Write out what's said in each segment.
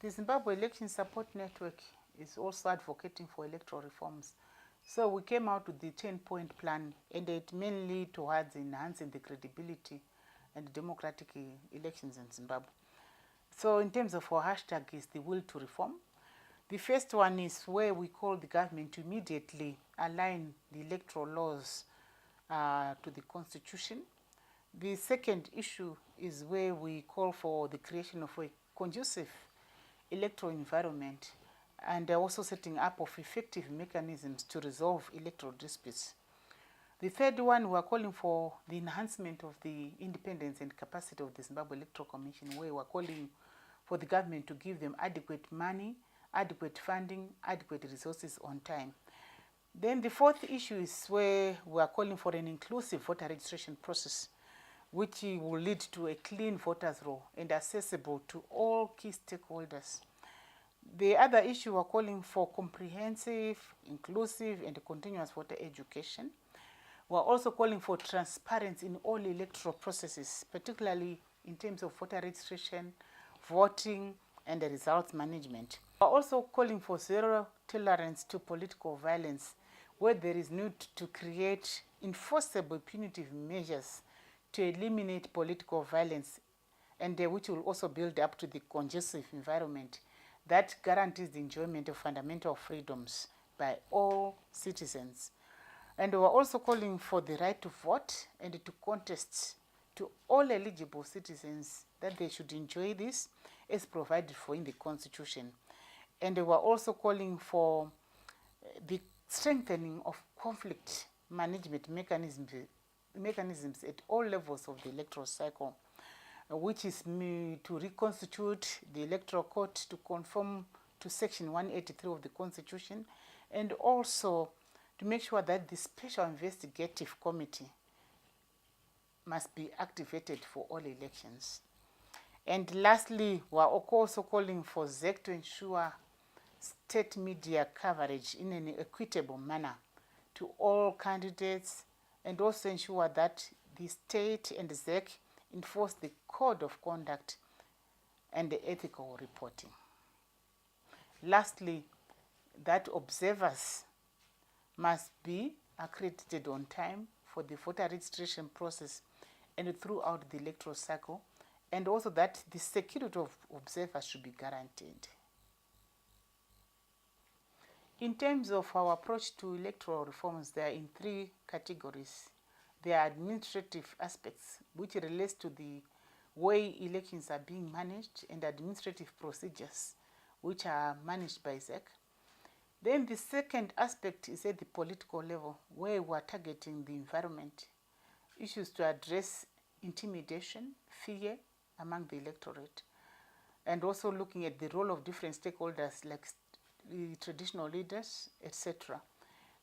The Zimbabwe Election Support Network is also advocating for electoral reforms. So we came out with the 10-point plan, and it mainly towards enhancing the credibility and democratic elections in Zimbabwe. So in terms of our hashtag is the will to reform. The first one is where we call the government to immediately align the electoral laws to the constitution. The second issue is where we call for the creation of a conducive electoral environment and also setting up of effective mechanisms to resolve electoral disputes. The third one, we are calling for the enhancement of the independence and capacity of the Zimbabwe Electoral Commission, where we are calling for the government to give them adequate money, adequate funding, adequate resources on time. Then the fourth issue is where we are calling for an inclusive voter registration process, which will lead to a clean voters roll and accessible to all key stakeholders. The other issue, we're calling for comprehensive, inclusive, and continuous voter education. We're also calling for transparency in all electoral processes, particularly in terms of voter registration, voting, and the results management. We're also calling for zero tolerance to political violence, where there is need to create enforceable punitive measures to eliminate political violence, and which will also build up to the conducive environment that guarantees the enjoyment of fundamental freedoms by all citizens. And we're also calling for the right to vote and to contest to all eligible citizens, that they should enjoy this as provided for in the Constitution. And we're also calling for the strengthening of conflict management mechanisms at all levels of the electoral cycle, which is to reconstitute the electoral court to conform to section 183 of the Constitution, and also to make sure that the special investigative committee must be activated for all elections. And lastly, we are also calling for ZEC to ensure state media coverage in an equitable manner to all candidates, and also ensure that the state and the ZEC enforce the code of conduct and the ethical reporting. Lastly, that observers must be accredited on time for the voter registration process and throughout the electoral cycle, and also that the security of observers should be guaranteed. In terms of our approach to electoral reforms, they are in three categories. There are administrative aspects, which relates to the way elections are being managed, and administrative procedures, which are managed by ZEC. Then the second aspect is at the political level, where we are targeting the environment, issues to address intimidation, fear among the electorate, and also looking at the role of different stakeholders like the traditional leaders, etc.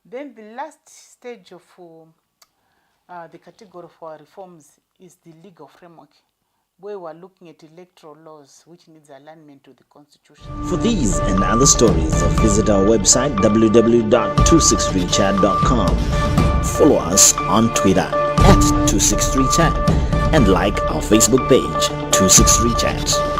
Then the last stage of the category for reforms is the legal framework, where we're looking at electoral laws which needs alignment to the Constitution. For these and other stories, visit our website www.263chat.com. Follow us on Twitter @263chat and like our Facebook page 263chat.